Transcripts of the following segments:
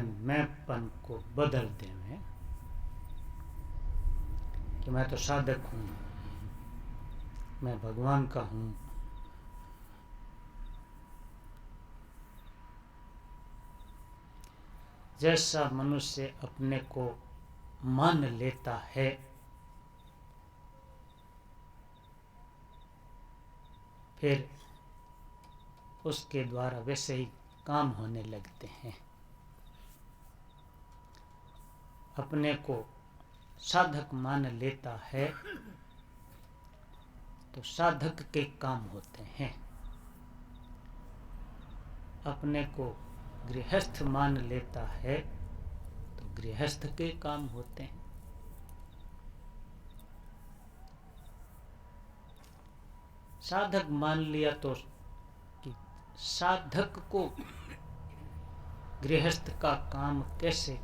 मैंपन को बदल देवे कि मैं तो साधक हूँ, मैं भगवान का हूँ। जैसा मनुष्य अपने को मान लेता है, फिर उसके द्वारा वैसे ही काम होने लगते हैं। अपने को साधक मान लेता है तो साधक के काम होते हैं। अपने को गृहस्थ मान लेता है तो गृहस्थ के काम होते हैं। साधक मान लिया तो कि साधक को गृहस्थ का काम कैसे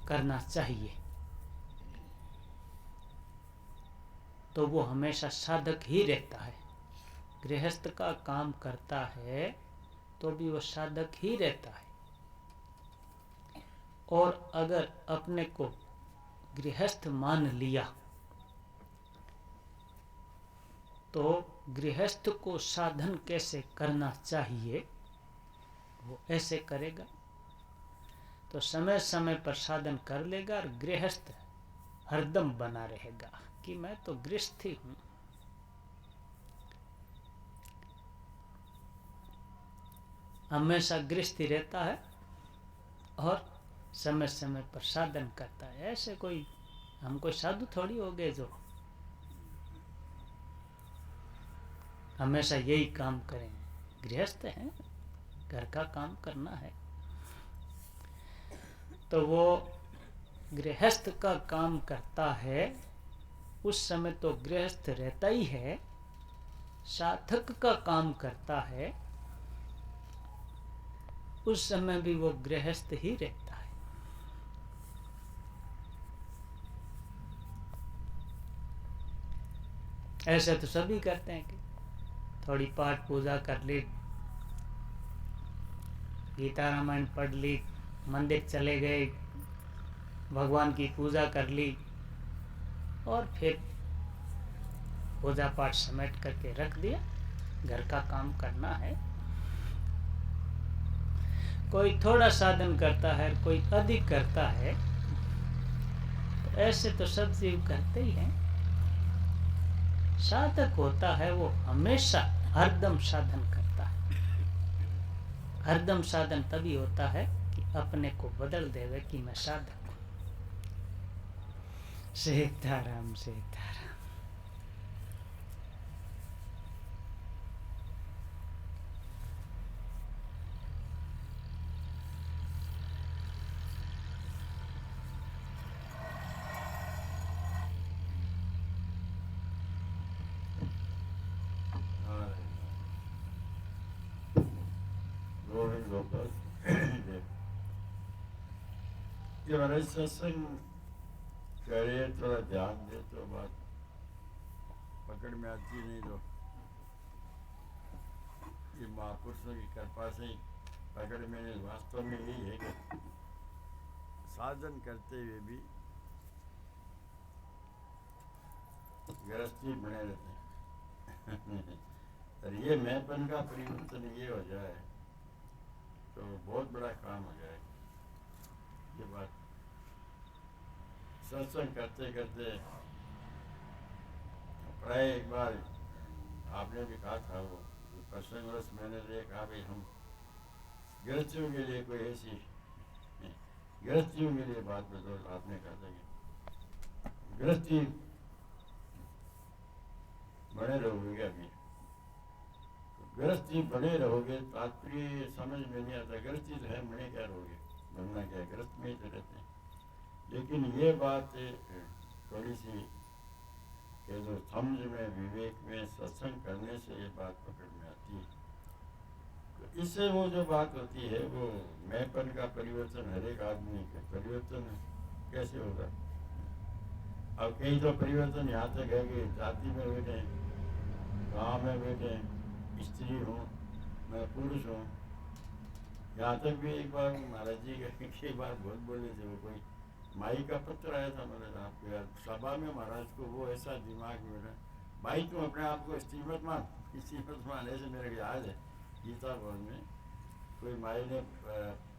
करना चाहिए, तो वो हमेशा साधक ही रहता है। गृहस्थ का काम करता है तो भी वो साधक ही रहता है। और अगर अपने को गृहस्थ मान लिया तो गृहस्थ को साधन कैसे करना चाहिए वो ऐसे करेगा तो समय समय पर साधन कर लेगा और गृहस्थ हरदम बना रहेगा कि मैं तो गृहस्थ ही हूँ। हमेशा गृहस्थी रहता है और समय समय पर साधन करता है। ऐसे कोई हम कोई साधु थोड़ी हो गए जो हमेशा यही काम करें। गृहस्थ हैं, घर का काम करना है तो वो गृहस्थ का काम करता है। उस समय तो गृहस्थ रहता ही है। साधक का काम करता है उस समय भी वो गृहस्थ ही रहता है। ऐसे तो सभी करते हैं कि थोड़ी पाठ पूजा कर ली, गीता रामायण पढ़ ली, मंदिर चले गए, भगवान की पूजा कर ली और फिर पूजा पाठ समेट करके रख दिया। घर का काम करना है। कोई थोड़ा साधन करता है, कोई अधिक करता है, तो ऐसे तो सब जीव करते ही हैं। साधक होता है वो हमेशा हरदम साधन करता है। हरदम साधन तभी होता है कि अपने को बदल देवे कि मैं साधक हूँ। सीताराम सीताराम। कि महाराज सत्संग करे थोड़ा ध्यान दे तो बात पकड़ में आती नहीं। तो ये महापुरुषों की कृपा से पकड़ में वास्तव में यही है कि साधन करते हुए भी गृहस्थी बने रहते हैं। और ये मैंपन का परिवर्तन ये हो जाए तो बहुत बड़ा काम हो जाए। ये बात सत्संग करते करते प्राय एक बार आपने भी कहा था वो प्रसंग वर्ष मैंने देखा भाई हम गृहस्थियों के लिए कोई ऐसी गृहस्थियों के लिए बात बदल आपने कहा था कि गृहस्थी बने रहोगे। अभी तो गृहस्थी बने रहोगे तात्पर्य समझ में नहीं आता। गृहस्थी तो है, बने क्या रहोगे, बनना क्या है, गृहस्थ में ही तो रहते हैं। लेकिन ये बात थोड़ी सी कि जो समझ में विवेक में सत्संग करने से ये बात पकड़ में आती है। तो इससे वो जो बात होती है वो मैंपन का परिवर्तन हर एक आदमी के परिवर्तन कैसे होगा। अब कई तो परिवर्तन यहाँ तक है कि जाति में बैठे, गाँव में बैठे, स्त्री हूँ, मैं पुरुष हूँ, यहाँ तक भी एक बार महाराज जी एक बार बहुत बोले थे, वो कोई माई का पत्र आया था महाराज आपके यार सभा में, महाराज को वो ऐसा दिमाग में ना, भाई तुम अपने आप को स्टीमत मान ऐसे मेरे को याद है गीता भवन में कोई माई ने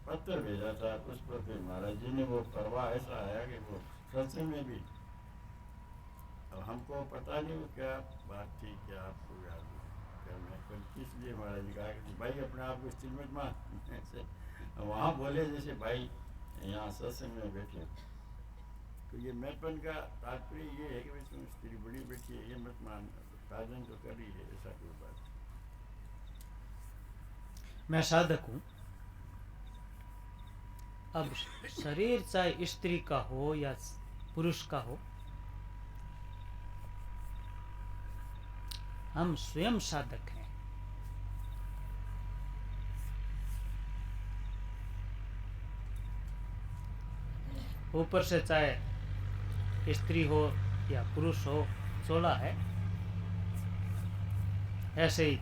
पत्र भेजा था, उस पर फिर महाराज जी ने वो परवाह ऐसा आया कि वो सत्संग में भी, अब हमको पता नहीं वो क्या बात थी, क्या आपको याद करना, पर किस लिए महाराज जी कहा कि भाई अपने आप को स्टीमत मान ऐसे वहाँ बोले जैसे भाई यहाँ सत्संग में बैठे। तो ये मैपन का तात्पर्य ये है कि भाई तुम स्त्री बड़ी बेटी है ये मत मान, साधन तो कर ही है, ऐसा कोई बात। मैं साधक हूँ, अब शरीर चाहे स्त्री का हो या पुरुष का हो, हम स्वयं साधक हैं। ऊपर से चाहे स्त्री हो या पुरुष हो, चोला है, ऐसे ही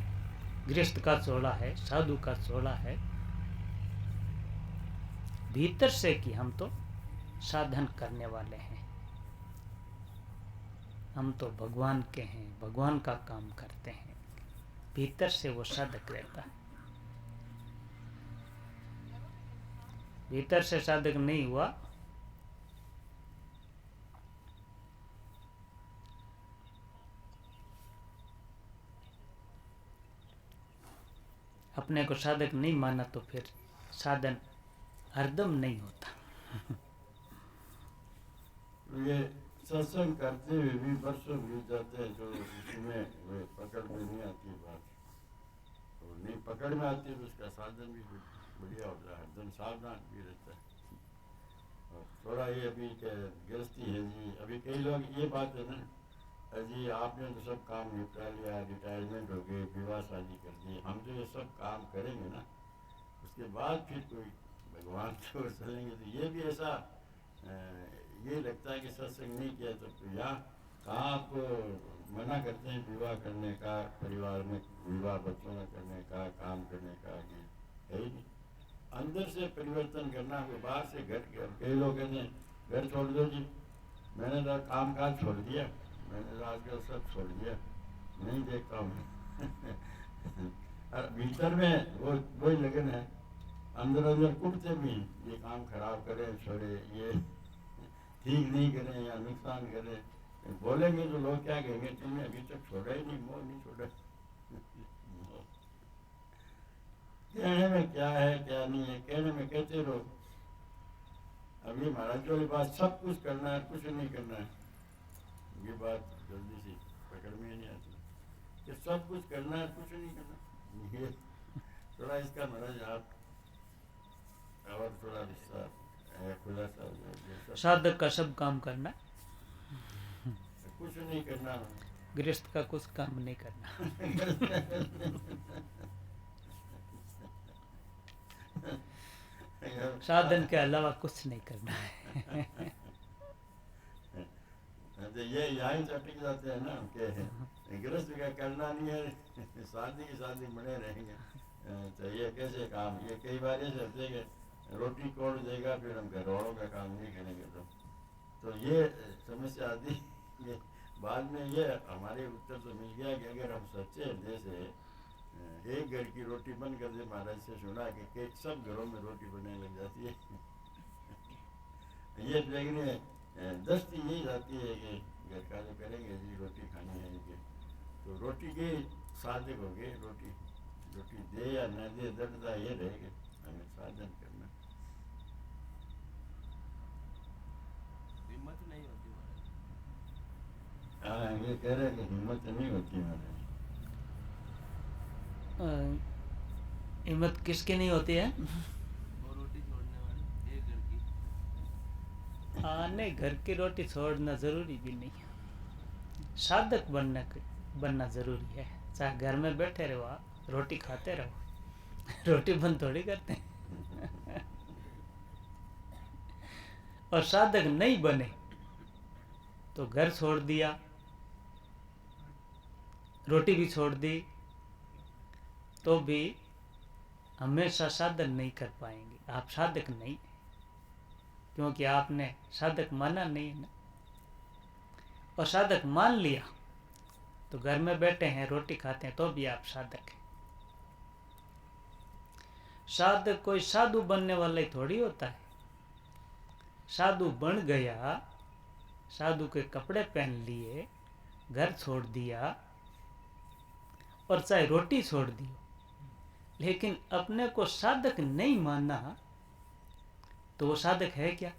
गृहस्थ का चोला है, साधु का चोला है। भीतर से कि हम तो साधन करने वाले हैं, हम तो भगवान के हैं, भगवान का काम करते हैं, भीतर से वो साधक रहता है। भीतर से साधक नहीं हुआ अपने को साधक नहीं माना तो फिर साधन हरदम नहीं होता। ये सत्संग करते हुए भी वर्षों बीत जाते हैं, जो उसमें वे पकड़ में नहीं आती बात, तो नहीं पकड़ में आती तो उसका साधन भी बढ़िया होता है, हरदम सावधान भी रहता है। और थोड़ा ये अभी गृहस्थी है जी, अभी कई लोग ये बात है ना, अजी आपने तो सब काम निपटा लिया, रिटायरमेंट हो गए, विवाह शादी कर दी, हम तो ये सब काम करेंगे ना, उसके बाद फिर कोई भगवान की ओर चलेंगे, तो ये भी ऐसा ये लगता है कि सत्संग नहीं किया तो यहाँ कहाँ आपको मना करते हैं विवाह करने का, परिवार में विवाह बच्चों का करने का, काम करने का, ये है ही नहीं। अंदर से परिवर्तन करना है, बाहर से घर, कई लोग कहते हैं घर छोड़ दो जी, मैंने तो काम काज छोड़ दिया, मैंने तो आजकल सब छोड़ दिया, नहीं देखता हूँ भीतर में वही लगन है, अंदर अंदर कुटते भी ये काम खराब करें, छोड़े, ये ठीक नहीं करें या नुकसान करें, बोलेंगे तो लोग क्या कहेंगे, तुमने अभी तक छोड़ा ही नहीं, मोह नहीं छोड़ा। कहने में क्या है क्या नहीं है, कहने में कहते रहो। अभी महाराज वाली बात सब कुछ करना है, कुछ नहीं करना है, ये बात जल्दी से पकड़ में नहीं आती कि सब कुछ करना है, कुछ नहीं करना। ये थोड़ा इसका महाराज आप और थोड़ा विस्तार खुलासा। साधक का सब काम करना, कुछ नहीं करना, गृहस्थ का कुछ काम नहीं करना। साधन के अलावा कुछ नहीं करना है। तो ये यहाँ चटक जाते हैं ना कि गृहस्थ का करना नहीं है, शादी की शादी बने रहेंगे, तो ये कैसे काम, ये कई बार ऐसे होते हैं कि रोटी कौन देगा, फिर हम घर वालों का काम नहीं करेंगे, तो ये समस्या आती है। बाद में ये हमारे उत्तर तो मिल गया कि अगर हम सच्चे हृदय से एक घर की रोटी बन कर दे, महाराज से सुना कि सब घरों में रोटी बनने लग जाती है। ये देखने दस्ती यही जाती है कि घर का जो करेंगे जी रोटी खानी है इनके, तो रोटी के साधक हो गए, रोटी रोटी दे या न दे दर्दता ये रहेगा, हमें साधन करना। हिम्मत नहीं होती, हाँ ये कह रहे कि हिम्मत नहीं होती महाराज। हिम्मत किसकी नहीं होती है? दो रोटी छोड़ने वाली, एक घर की। नहीं, घर की रोटी छोड़ना जरूरी भी नहीं है, साधक बनना जरूरी है। चाहे घर में बैठे रहो आप, रोटी खाते रहो, रोटी बंद थोड़ी करते हैं। और साधक नहीं बने तो घर छोड़ दिया, रोटी भी छोड़ दी, तो भी हमेशा साधन नहीं कर पाएंगे। आप साधक नहीं, क्योंकि आपने साधक माना नहीं ना। और साधक मान लिया तो घर में बैठे हैं, रोटी खाते हैं, तो भी आप साधक हैं। साधक कोई साधु बनने वाला ही थोड़ी होता है। साधु बन गया, साधु के कपड़े पहन लिए, घर छोड़ दिया और चाहे रोटी छोड़ दी, लेकिन अपने को साधक नहीं माना, तो वो साधक है क्या?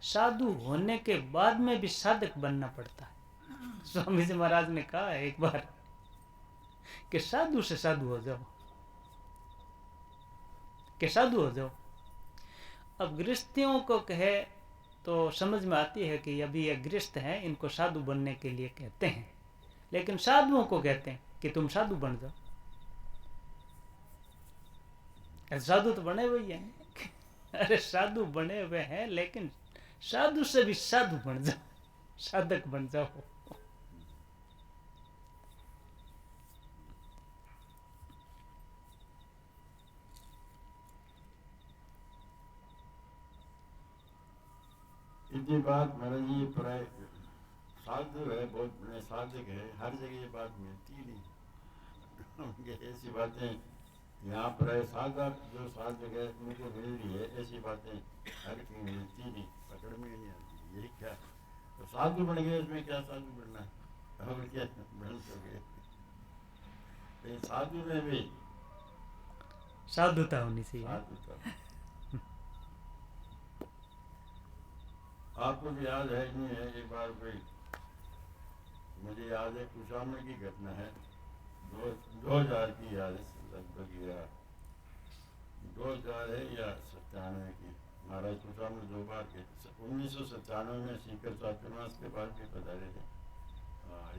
साधु होने के बाद में भी साधक बनना पड़ता है। स्वामी जी महाराज ने कहा है एक बार कि साधु से साधु हो जाओ, कि साधु हो जाओ। अब गृहस्थियों को कहे तो समझ में आती है कि अभी ये गृहस्थ हैं, इनको साधु बनने के लिए कहते हैं, लेकिन साधुओं को कहते हैं कि तुम साधु बन जाओ। साधु तो बने हुए हैं। अरे साधु बने हुए हैं, लेकिन साधु से भी साधु बन जाओ, साधक बन जाओ। इतनी बात महाराज जी प्राय साधु है, बहुत बड़े साधक है, हर जगह ये बात मिलती नहीं। ऐसी बातें यहाँ पर साधक जो साधक है उनको मिल रही है, ऐसी बातें हर कहीं मिलती नहीं, पकड़ में नहीं आती। यही क्या तो साधु बन गए, इसमें क्या साधु बनना है, और क्या बन सके। साधु में भी साधुता होनी चाहिए। साधुता आपको भी याद है नहीं है, एक बार कोई मुझे याद है कुशामण की घटना है, 2000 की याद है लगभग, या 2000 है या 97 की। महाराज कुशामण 2 बार के 1997 में सीकर चातुर्मास के बाद भी पधारे थे,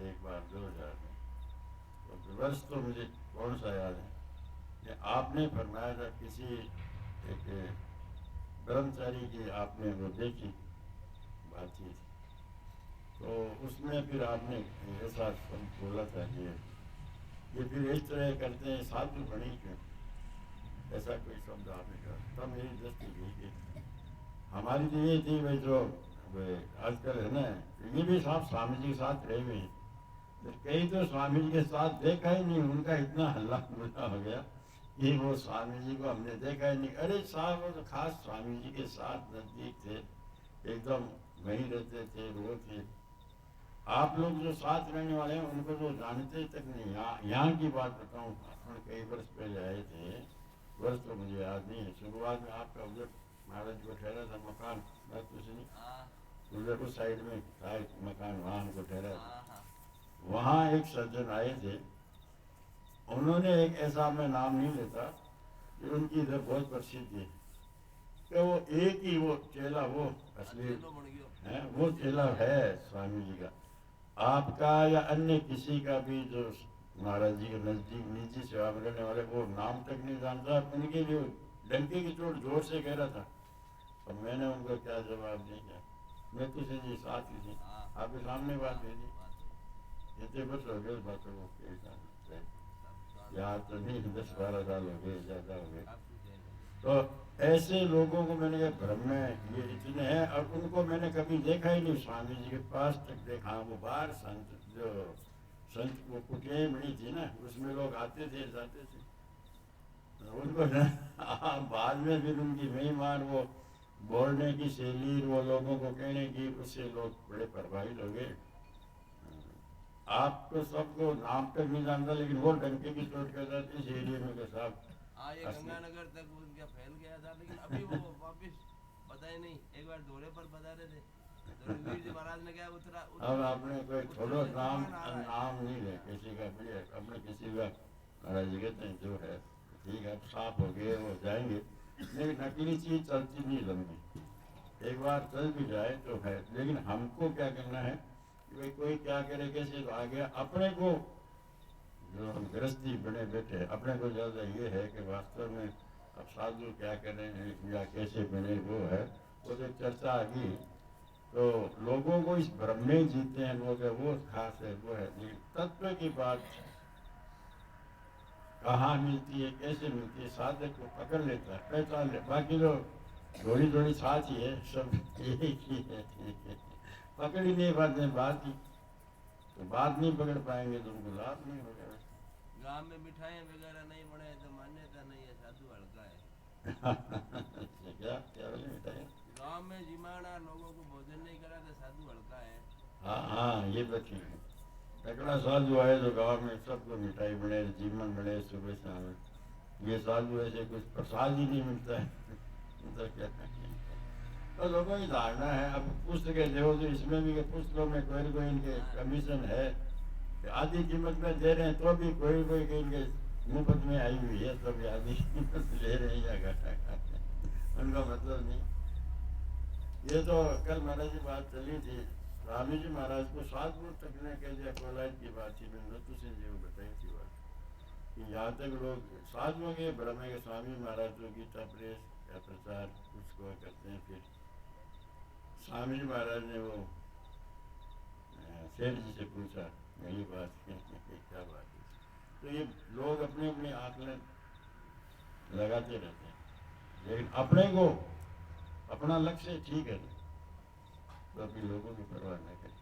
एक बार 2000 में। तो वर्ष तो मुझे कौन सा याद है कि आपने फरमाया था किसी एक ब्रह्मचारी की आपने वो देखी बातचीत, तो उसमें फिर आपने ऐसा बोला था कि ये फिर इस तरह करते हैं, साधु बने क्यों, ऐसा कोई शब्द आपने कहा। तब मेरी दृष्टि गई कि हमारी तो ये थी भाई, जो आजकल है ना, ये भी साहब स्वामी जी के साथ रहे हुए हैं, तो कई तो स्वामी जी के साथ देखा ही नहीं, उनका इतना हल्ला गुल्ला हो गया कि वो स्वामी जी को हमने देखा ही नहीं। अरे साहब वो तो खास स्वामी जी के साथ नजदीक थे, एकदम वहीं रहते थे, वो थे। आप लोग जो साथ रहने वाले हैं उनको तो जानते तक नहीं। यहाँ की बात बताऊँ, कई वर्ष पहले आए थे, वर्ष तो मुझे याद नहीं है, शुरुआत में आपका उधर महाराज को ठहरा था मकान, बात कुछ नहीं, उधर उस साइड में था एक मकान, वहाँ हमको ठहरा था। वहाँ एक सज्जन आए थे, उन्होंने एक ऐसा, मैं नाम नहीं लेता, कि उनकी इधर बहुत प्रसिद्ध है कि वो एक ही वो चेला, वो असली है, वो चेला है स्वामी जी का, आपका या अन्य किसी का भी जो महाराज जी के नजदीक निजी सेवा में रहने वाले, वो नाम तक नहीं जानता। उनके लिए डंके की चोट जोर से कह रहा था, और मैंने उनको क्या जवाब दिया, मैं तुझे जी साथ ही थी, आपके सामने बात हुई थी, इतने वर्ष हो गए बातों को, यहाँ तो नहीं 10-12 साल हो गए, ज़्यादा हो गए। तो ऐसे लोगों को मैंने कहा भ्रम में ये इतने हैं, और उनको मैंने कभी देखा ही नहीं, स्वामी जी के पास तक देखा। वो बाहर संत, जो संत वो कुटियाँ बनी थी ना, उसमें लोग आते थे जाते थे, उनको बाद में फिर उनकी महिमान, वो बोलने की शैली, वो लोगों को कहने की, उससे लोग बड़े प्रभावित हो गए। आपको सबको नाम तक नहीं जानता, लेकिन वो डंके की चोट कर जाते इस एरिया में के साथ। ये गंगानगर तक उनका फैल गया था, लेकिन अभी वो वापस पता ही नहीं। एक बार दौरे पर बता रहे थे, तो वीर जी महाराज ने क्या उतरा अब आपने कोई छोड़ो, नाम नहीं ले किसी का भी, अपने किसी का महाराज जी कहते हैं जो है ठीक है, साफ हो गए वो जाएंगे, लेकिन अकेली चीज चलती नहीं लंबी, एक बार चल भी जाए तो है। लेकिन हमको क्या करना है, कोई क्या करे कैसे, तो आ गया अपने को, जो हम गृहस्थी बने बैठे, अपने को ज़्यादा ये है कि वास्तव में अब साधु क्या करें या कैसे बने, वो है। वो जो चर्चा आ गई तो लोगों को इस भ्रम में जीते हैं लोग, वो खास है, वो है। लेकिन तत्व की बात कहाँ मिलती है, कैसे मिलती है, साधक को पकड़ लेता है, पहचान ले। बाकी तो थोड़ी थोड़ी साथ ही है, सब एक ही है। पकड़ ही नहीं पाते बात ही, तो बात नहीं पकड़ पाएंगे तो उनको लाभ नहीं होगा। गांव में मिठाइयाँ वगैरह नहीं बने तो मान्यता नहीं है, साधु हल्का है। क्या क्या बोले मिठाई? गांव में जिमाना लोगों को भोजन नहीं करा तो साधु हल्का है। हाँ हाँ, ये तो ठीक है। तगड़ा साधु आए तो गाँव में सबको मिठाई बने, जीवन बने सुबह शाम। ये साधु ऐसे कुछ प्रसाद ही नहीं मिलता है। तो क्या करें? तो लोगों की धारणा है। अब पुस्तकें देखो तो इसमें भी पुस्तकों में कोई कोई इनके कमीशन है, आधी कीमत में दे रहे हैं, तो भी कोई कोई इनके मुफ्त में आई हुई है, तो भी आधी कीमत ले रहे हैं या घटा उनका मतलब नहीं। ये तो कल महाराज जी बात चली थी, स्वामी जी महाराज को 7 गुण तकने के लिए कोलायत की बात थी, मैंने तो सिंह जी को बताई थी बात कि यहाँ तक लोग साधुओं के ब्रह्म के स्वामी महाराज तो गीता प्रेस का प्रचार उसको करते हैं। फिर स्वामी जी महाराज ने वो सेठ जी से पूछा, यही बात क्या बात है? तो ये लोग अपने अपने आकलन लगाते रहते हैं, लेकिन अपने को अपना लक्ष्य ठीक है तो अपने लोगों की परवाह न करें।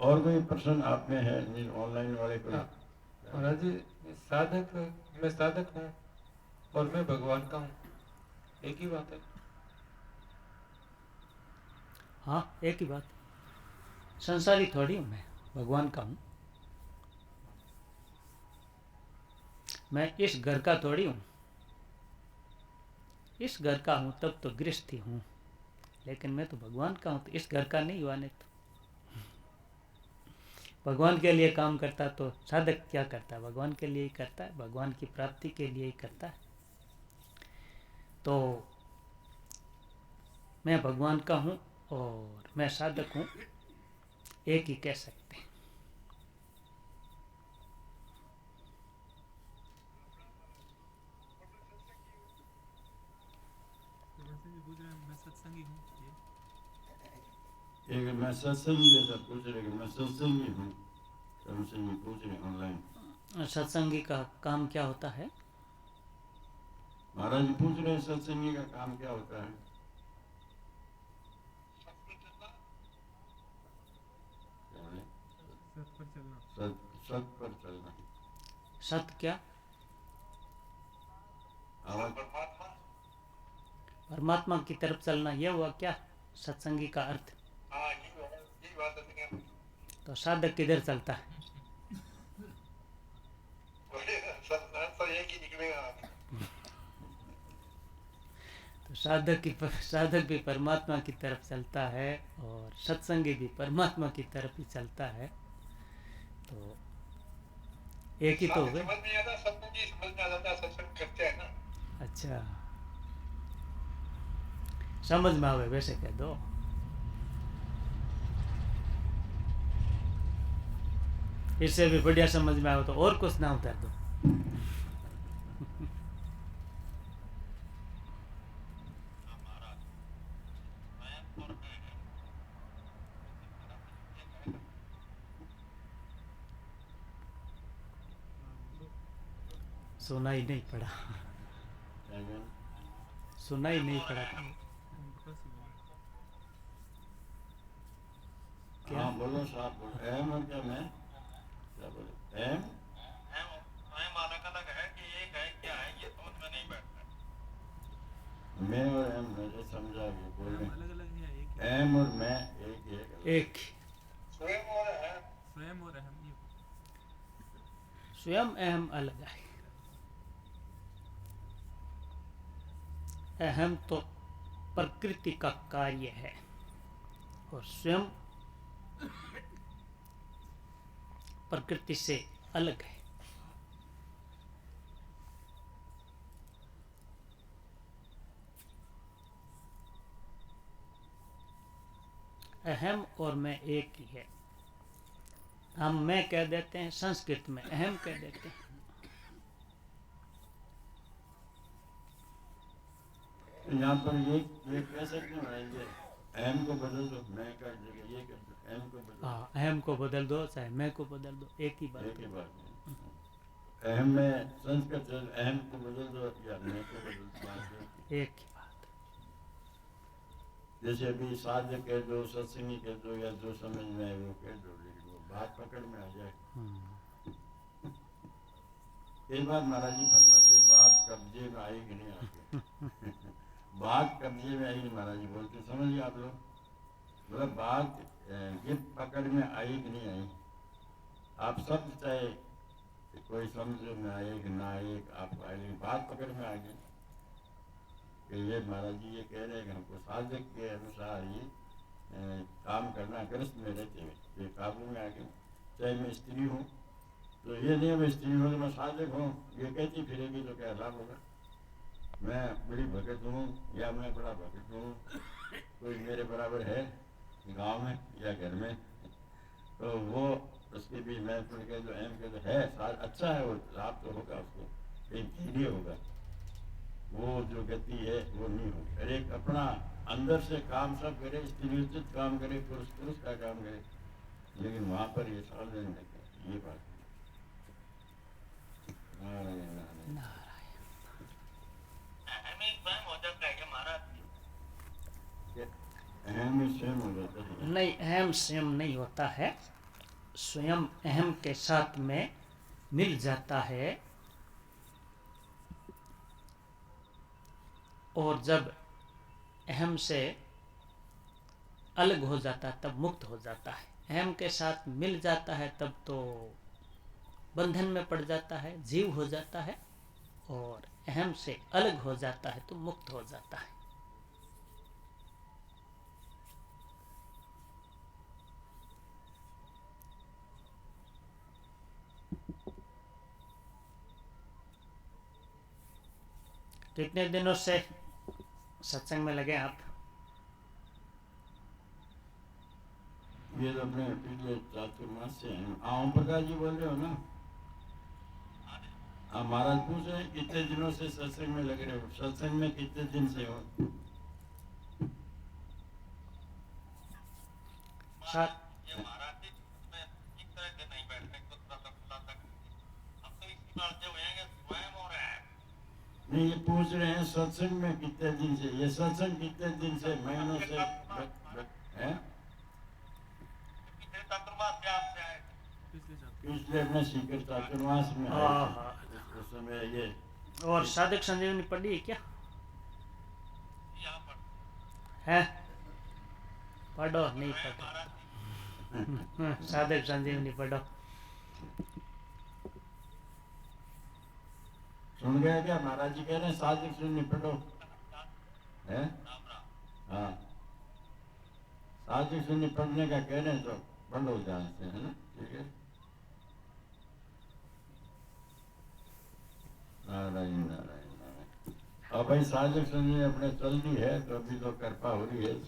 और कोई प्रश्न आप में है? ऑनलाइन वाले को? महाराज जी, साधक, मैं साधक हूँ और मैं भगवान का हूँ, एक ही बात है। हाँ, एक ही बात। संसारी थोड़ी हूँ मैं, भगवान का हूँ। मैं इस घर का थोड़ी हूँ। इस घर का हूँ तब तो गृहस्थी हूँ, लेकिन मैं तो भगवान का हूँ, तो इस घर का नहीं हुआ। नहीं तो भगवान के लिए काम करता तो साधक क्या करता है? भगवान के लिए ही करता है, भगवान की प्राप्ति के लिए ही करता है। तो मैं भगवान का हूँ और मैं साधक हूँ, एक ही कह सकते हैं। मैं सत्संगी हूँ। एक मैं सत्संगी जैसा पूछ रहे कि मैं सत्संगी हूँ, हमसे ये पूछ रहे ऑनलाइन। सत्संगी का काम क्या होता है? महाराज जी पूछ रहे हैं सत्संगी का काम क्या होता है? सत पर चलना। सत क्या? परमात्मा की तरफ चलना, यह हुआ क्या सत्संगी का अर्थ? तो साधक किधर चलता है? तो साधक भी परमात्मा की तरफ चलता है और सत्संगी भी परमात्मा की तरफ ही चलता है। तो एक ही तो हो गए। समझ नहीं आता, सत्संगी समझ में आ जाता है, सत्संग करते हैं ना। अच्छा, समझ में आवे वैसे कह दो। इससे भी बढ़िया समझ में आवे तो और कुछ ना उतार दो। सुना ही नहीं पड़ा, सुना ही नहीं पड़ा। क्या? हाँ बोलो साहब, बोलो। एम और क्या? मैं क्या बोले? एम अलग है कि एक है, क्या है ये समझ में नहीं बैठता। मैं और एम मुझे समझा भी बोले। अलग अलग है, एक ही। एम और मैं एक ही है। एक स्वयं और अहम, स्वयं और अहम ही। स्वयं अहम अलग है। अहम तो प्रकृति का कार्य है और स्वयं प्रकृति से अलग है। अहम और मैं एक ही है। हम मैं कह देते हैं, संस्कृत में अहम कह देते हैं। यहाँ पर ये कह सकते हैं, एम को बदल दो, मैं कर देगा, ये कर दो, एम को बदल दो। हाँ, अहम को बदल दो चाहे मैं को बदल दो, एक ही बात एक ही है। बात है। अहम में संस्कृत अहम को बदल दो या मैं को बदल दो, एक ही बात। जैसे अभी साध्य कह दो, सत्संगी कह दो, या जो समझ में आए वो कह दो, लेकिन वो बात पकड़ में आ जाए। कई बार महाराज जी फरमाते बात कब्जे में आई कि नहीं आती बात कब्जे में आई नहीं, महाराज जी बोलते समझिए आप लोग, मतलब बात गिफ्ट पकड़ में आई कि नहीं आई। आप सब चाहे कोई समझ में आए कि ना आए, आपको आई बात पकड़ में आ गई कि ये महाराज जी ये कह रहे हैं कि हमको साधक के अनुसार ही काम करना, ग्रस्त में रहते हुए ये काबू में आ गए। चाहे मैं स्त्री हूँ तो ये नहीं मैं स्त्री हूँ तो मैं साधक हूँ, ये कहती फिरेगी तो क्या लाभ होगा। मैं बड़ी भगत हूँ या मैं बड़ा भगत हूँ, कोई मेरे बराबर है गांव में या घर में, तो वो उसके भी मैं के जो एम के जो है अच्छा है, वो लाभ तो होगा उसको, लेकिन धीरे होगा, वो जो गति है वो नहीं होगी। अरे एक अपना अंदर से काम सब करे, स्त्री उचित काम करे, पुरुष पुरुष का काम करे, लेकिन वहां पर ये सावधान रखे, ये बात। अहम ही स्वयं हो जाता है। नहीं, अहम स्वयं नहीं होता है, स्वयं अहम के साथ में मिल जाता है, और जब अहम से अलग हो जाता है तब मुक्त हो जाता है। अहम के साथ मिल जाता है तब तो बंधन में पड़ जाता है, जीव हो जाता है, और अहम से अलग हो जाता है तो मुक्त हो जाता है। कितने दिनों से सत्संग में लगे आप? ये तो अपने पिछले चातुर्मास से हैं। ओम प्रकाश जी बोल रहे हो ना? हाँ, महाराज पूछ रहे हैं कितने दिनों से सत्संग में लगे रहे हो, सत्संग में कितने दिन से हो? नहीं, ये पूछ रहे हैं सत्संग में कितने दिन से, ये सत्संग कितने दिन से, महीनों से है? पिछले अपने सीकर चातुर्मास में उस समय ये। और साधक संजीवनी पढ़ी है क्या? है? पढ़ो, नहीं पढ़ो साधक संजीवनी पढ़ो। सुन गया क्या? महाराज जी कह रहे हैं साधक संजीवनी पढ़ो, है? हाँ, साधक संजीवनी पढ़ने का कह रहे हैं तो पढ़ो ध्यान से, है ना? ठीक है, नारायण नारायण नारायण। अब भाई साधक संजीवनी अपने चल रही है तो अभी तो कृपा हो रही है।